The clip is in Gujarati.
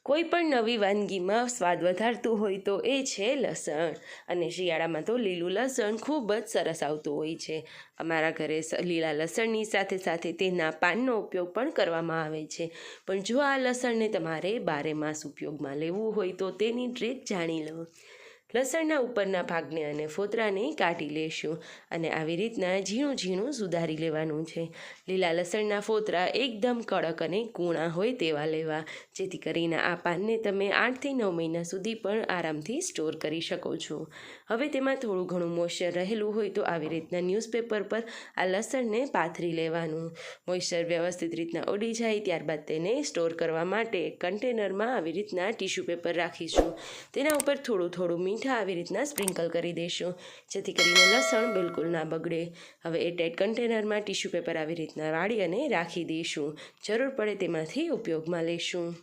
કોઈ પણ નવી વાનગીમાં સ્વાદ વધારતું હોય તો એ છે લસણ, અને શિયાળામાં તો લીલું લસણ ખૂબ જ સરસ આવતું હોય છે. અમારા ઘરે લીલા લસણની સાથે સાથે તેના પાનનો ઉપયોગ પણ કરવામાં આવે છે. પણ જો આ લસણને તમારે બારેમાસ ઉપયોગમાં લેવું હોય તો તેની ટ્રીક જાણી લો. લસણના ઉપરના ભાગને અને ફોતરાને કાઢી લેશું અને આવી રીતના ઝીણું ઝીણું સુધારી લેવાનું છે. લીલા લસણના ફોતરા એકદમ કડક અને કૂણા હોય તેવા લેવા, જેથી કરીને આ પાનને તમે 8થી 9 મહિના સુધી પણ આરામથી સ્ટોર કરી શકો છો. હવે તેમાં થોડું ઘણું મોઇશ્ચર રહેલું હોય તો આવી રીતના ન્યૂઝપેપર પર આ લસણને પાથરી લેવાનું. મોઇશ્ચર વ્યવસ્થિત રીતના ઉડી જાય ત્યારબાદ તેને સ્ટોર કરવા માટે કન્ટેનરમાં આવી રીતના ટીશ્યુ પેપર રાખીશું. તેના ઉપર થોડું થોડું મીઠા આવી રીતના સ્પ્રિંકલ કરી દઈશું, જેથી કરીને લસણ બિલકુલ ના બગડે. હવે એ ટાઈટ કન્ટેનરમાં ટીશ્યુ પેપર આવી રીતના વાળી અને રાખી દઈશું. જરૂર પડે તેમાંથી ઉપયોગમાં લઈશું.